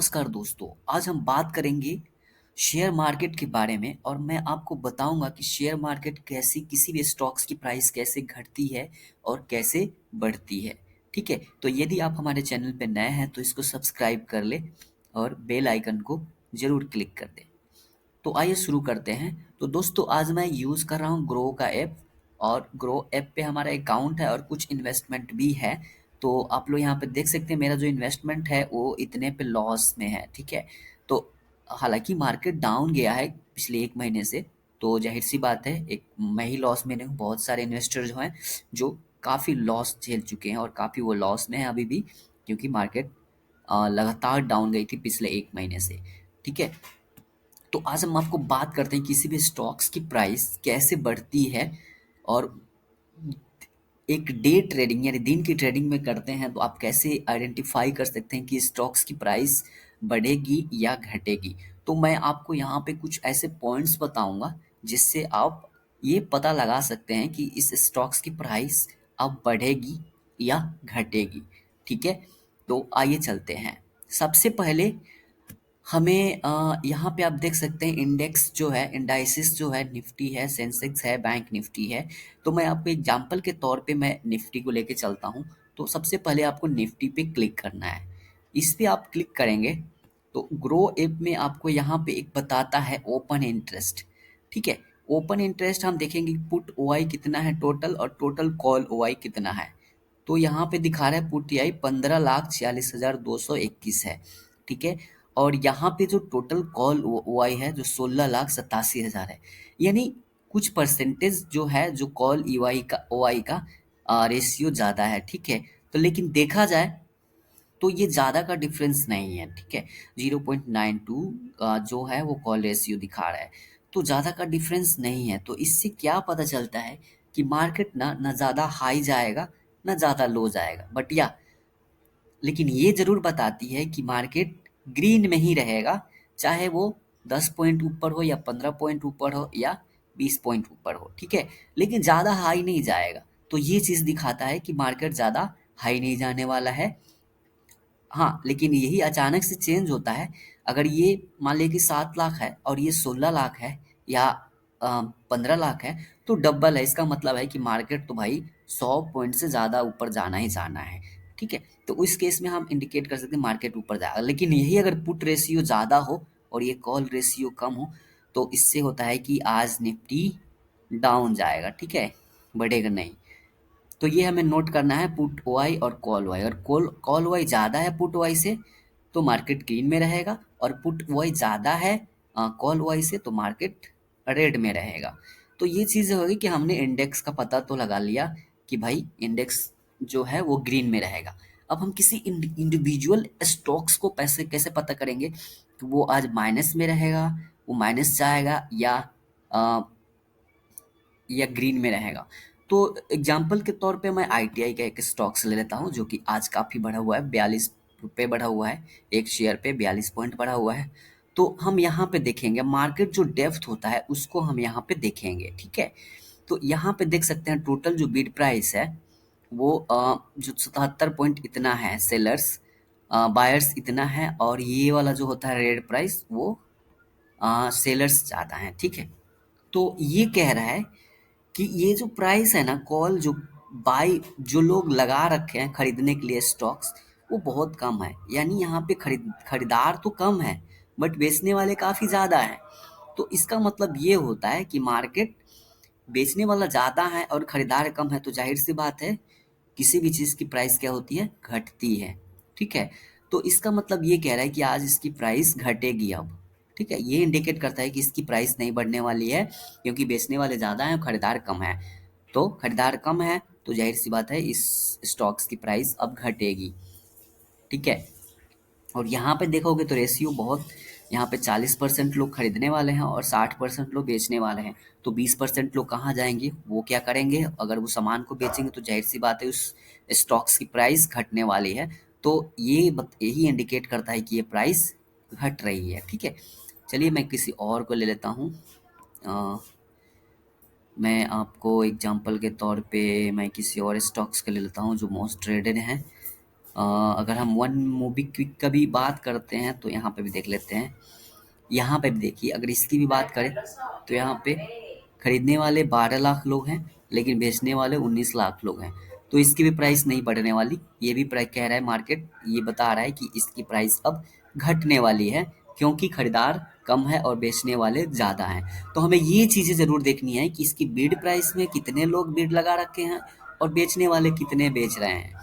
नमस्कार दोस्तों, आज हम बात करेंगे शेयर मार्केट के बारे में और मैं आपको बताऊंगा कि शेयर मार्केट कैसी किसी भी स्टॉक्स की प्राइस कैसे घटती है और कैसे बढ़ती है। ठीक है, तो यदि आप हमारे चैनल पे नए हैं तो इसको सब्सक्राइब कर ले और बेल आइकन को जरूर क्लिक कर दें। तो आइए शुरू करते हैं। तो दोस्तों आज मैं यूज़ कर रहा हूँ ग्रो का ऐप और ग्रो ऐप पे हमारा अकाउंट है और कुछ इन्वेस्टमेंट भी है। तो आप लोग यहाँ पे देख सकते हैं मेरा जो इन्वेस्टमेंट है वो इतने पे लॉस में है। ठीक है, तो हालांकि मार्केट डाउन गया है पिछले एक महीने से, तो जाहिर सी बात है एक मैं ही लॉस में नहीं हूँ, बहुत सारे इन्वेस्टर जो हैं जो काफ़ी लॉस झेल चुके हैं और काफ़ी वो लॉस में है अभी भी, क्योंकि मार्केट लगातार डाउन गई थी पिछले एक महीने से। ठीक है, तो आज हम आपको बात करते हैं किसी भी स्टॉक्स की प्राइस कैसे बढ़ती है। और एक डे ट्रेडिंग यानी दिन की ट्रेडिंग में करते हैं तो आप कैसे आइडेंटिफाई कर सकते हैं कि स्टॉक्स की प्राइस बढ़ेगी या घटेगी। तो मैं आपको यहाँ पे कुछ ऐसे पॉइंट्स बताऊंगा जिससे आप ये पता लगा सकते हैं कि इस स्टॉक्स की प्राइस अब बढ़ेगी या घटेगी। ठीक है, तो आइए चलते हैं। सबसे पहले हमें यहाँ पे आप देख सकते हैं इंडेक्स जो है, इंडाइसिस जो है, निफ्टी है, सेंसेक्स है, बैंक निफ्टी है। तो मैं आपको एग्जांपल के तौर पे मैं निफ्टी को लेके चलता हूँ। तो सबसे पहले आपको निफ्टी पे क्लिक करना है। इस पे आप क्लिक करेंगे तो ग्रो ऐप में आपको यहाँ पे एक बताता है ओपन इंटरेस्ट। ठीक है, ओपन इंटरेस्ट हम देखेंगे पुट ओआई कितना है टोटल और टोटल कॉल ओआई कितना है। तो यहाँ पे दिखा रहा है पुट आई 15,46,221 है। ठीक है, और यहाँ पे जो टोटल कॉल ओआई है जो 16,87,000 है। यानी कुछ परसेंटेज जो है जो कॉल ईवाई का ओआई का रेशियो ज़्यादा है। ठीक है, तो लेकिन देखा जाए तो ये ज़्यादा का डिफरेंस नहीं है। ठीक है, 0.92 जो है वो कॉल रेशियो दिखा रहा है, तो ज़्यादा का डिफरेंस नहीं है। तो इससे क्या पता चलता है कि मार्केट ना ज़्यादा हाई जाएगा ना ज़्यादा लो जाएगा, बट या लेकिन ये ज़रूर बताती है कि मार्केट ग्रीन में ही रहेगा, चाहे वो 10 पॉइंट ऊपर हो या 15 पॉइंट ऊपर हो या 20 पॉइंट ऊपर हो। ठीक है, लेकिन ज़्यादा हाई नहीं जाएगा। तो ये चीज़ दिखाता है कि मार्केट ज़्यादा हाई नहीं जाने वाला है। हाँ, लेकिन यही अचानक से चेंज होता है। अगर ये मान लीजिए कि 7 लाख है और ये 16 लाख है या 15 लाख है, तो डबल है। इसका मतलब है कि मार्केट तो भाई 100 पॉइंट से ज़्यादा ऊपर जाना ही जाना है। ठीक है, तो उस केस में हम इंडिकेट कर सकते हैं मार्केट ऊपर जाएगा। लेकिन यही अगर पुट रेशियो ज़्यादा हो और ये कॉल रेशियो कम हो, तो इससे होता है कि आज निफ्टी डाउन जाएगा। ठीक है, बढ़ेगा नहीं। तो ये हमें नोट करना है पुट वाई और कॉल वाई। और कॉल वाई ज़्यादा है पुट वाई से तो मार्केट ग्रीन में रहेगा, और पुट वाई ज़्यादा है कॉल वाई से तो मार्केट रेड में रहेगा। तो ये चीज़ होगी कि हमने इंडेक्स का पता तो लगा लिया कि भाई इंडेक्स जो है वो ग्रीन में रहेगा। अब हम किसी इंडिविजुअल स्टॉक्स को पैसे कैसे पता करेंगे कि वो आज माइनस में रहेगा, वो माइनस जाएगा अ, या ग्रीन में रहेगा। तो एग्जाम्पल के तौर पे मैं आईटीआई का एक स्टॉक्स ले लेता हूँ जो कि आज काफ़ी बढ़ा हुआ है, 42 रुपये बढ़ा हुआ है। एक शेयर पे 42 पॉइंट बढ़ा हुआ है। तो हम यहाँ पे देखेंगे मार्केट जो डेप्थ होता है उसको हम यहाँ पे देखेंगे। ठीक है, तो यहाँ पे देख सकते हैं टोटल जो बिड प्राइस है वो जो 77 पॉइंट इतना है सेलर्स, बायर्स इतना है, और ये वाला जो होता है रेड प्राइस वो सेलर्स ज़्यादा हैं। ठीक है, तो ये कह रहा है कि ये जो प्राइस है ना कॉल जो बाई जो लोग लगा रखे हैं खरीदने के लिए स्टॉक्स, वो बहुत कम है। यानी यहाँ पे खरीदार तो कम है बट बेचने वाले काफ़ी ज़्यादा हैं। तो इसका मतलब ये होता है कि मार्केट बेचने वाला ज़्यादा है और खरीदार कम है, तो जाहिर सी बात है किसी भी चीज़ की प्राइस क्या होती है, घटती है। ठीक है, तो इसका मतलब ये कह रहा है कि आज इसकी प्राइस घटेगी अब। ठीक है, ये इंडिकेट करता है कि इसकी प्राइस नहीं बढ़ने वाली है, क्योंकि बेचने वाले ज़्यादा हैं और खरीदार कम है। तो खरीदार कम है तो जाहिर सी बात है इस स्टॉक्स की प्राइस अब घटेगी। ठीक है, और यहाँ पे देखोगे तो रेशियो बहुत, यहाँ पे 40% लोग खरीदने वाले हैं और 60% लोग बेचने वाले हैं। तो 20% लोग कहाँ जाएंगे, वो क्या करेंगे, अगर वो सामान को बेचेंगे तो जाहिर सी बात है उस स्टॉक्स की प्राइस घटने वाली है। तो यही इंडिकेट करता है कि ये प्राइस घट रही है। ठीक है, चलिए मैं किसी और को ले लेता हूँ। अ, मैं आपको एग्जांपल के तौर पे मैं किसी और स्टॉक्स को ले लेता हूँ जो मोस्ट ट्रेडेड हैं। अगर हम वन मोबीक्विक का भी बात करते हैं तो यहाँ पे भी देख लेते हैं। यहाँ पे भी देखिए, अगर इसकी भी बात करें तो यहाँ पे खरीदने वाले 12 लाख लोग हैं, लेकिन बेचने वाले 19 लाख लोग हैं। तो इसकी भी प्राइस नहीं बढ़ने वाली। ये भी प्राइस कह रहा है, मार्केट ये बता रहा है कि इसकी प्राइस अब घटने वाली है, क्योंकि खरीदार कम है और बेचने वाले ज़्यादा हैं। तो हमें ये चीज़ें ज़रूर देखनी है कि इसकी बिड प्राइस में कितने लोग बिड लगा रखे हैं और बेचने वाले कितने बेच रहे हैं।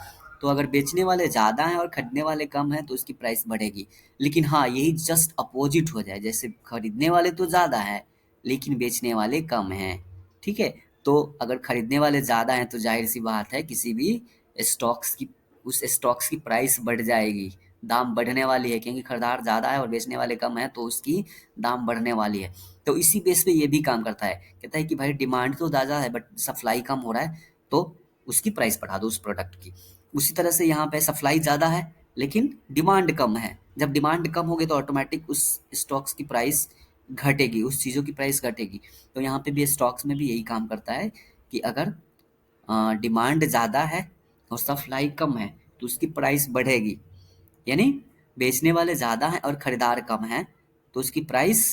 तो अगर बेचने वाले ज़्यादा हैं और खरीदने वाले कम हैं तो इसकी प्राइस बढ़ेगी। लेकिन हाँ, यही जस्ट अपोजिट हो जाए, जैसे खरीदने वाले तो ज़्यादा हैं लेकिन बेचने वाले कम हैं, ठीक है? तो अगर खरीदने वाले ज़्यादा हैं तो ज़ाहिर-सी बात है किसी भी स्टॉक्स की उस स्टॉक्स की प्राइस बढ़ जाएगी, दाम बढ़ने वाली है, क्योंकि खरीदार ज़्यादा है और बेचने वाले कम हैं तो उसकी दाम बढ़ने वाली है। तो इसी बेस पे ये भी काम करता है, कहता है कि भाई डिमांड तो ज़्यादा है बट सप्लाई कम हो रहा है, तो उसकी प्राइस बढ़ा दो उस प्रोडक्ट की। उसी तरह से यहाँ पे सप्लाई ज़्यादा है लेकिन डिमांड कम है। जब डिमांड कम होगी तो ऑटोमेटिक उस स्टॉक्स की प्राइस घटेगी, उस चीज़ों की प्राइस घटेगी। तो यहाँ पे भी स्टॉक्स में भी यही काम करता है कि अगर डिमांड ज़्यादा है और सप्लाई कम है तो उसकी प्राइस बढ़ेगी। यानी बेचने वाले ज़्यादा हैं और खरीदार कम हैं तो उसकी प्राइस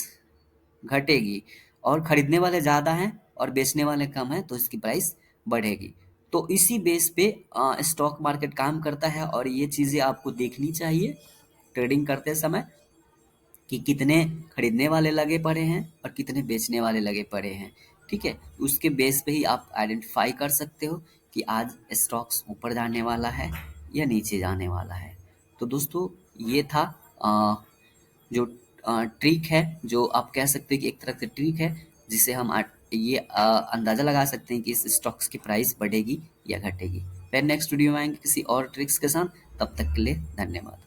घटेगी, और खरीदने वाले ज़्यादा हैं और बेचने वाले कम हैं तो इसकी प्राइस बढ़ेगी। तो इसी बेस पे स्टॉक मार्केट काम करता है, और ये चीज़ें आपको देखनी चाहिए ट्रेडिंग करते समय कि कितने खरीदने वाले लगे पड़े हैं और कितने बेचने वाले लगे पड़े हैं, ठीक है? उसके बेस पे ही आप आइडेंटिफाई कर सकते हो कि आज स्टॉक्स ऊपर जाने वाला है या नीचे जाने वाला है। तो दोस्तों, ये था जो ट्रिक है, जो आप कह सकते हैं कि एक तरह से ट्रिक है, जिससे हम ये अंदाज़ा लगा सकते हैं कि इस स्टॉक्स की प्राइस बढ़ेगी या घटेगी। फिर नेक्स्ट वीडियो में आएंगे किसी और ट्रिक्स के साथ, तब तक के लिए धन्यवाद।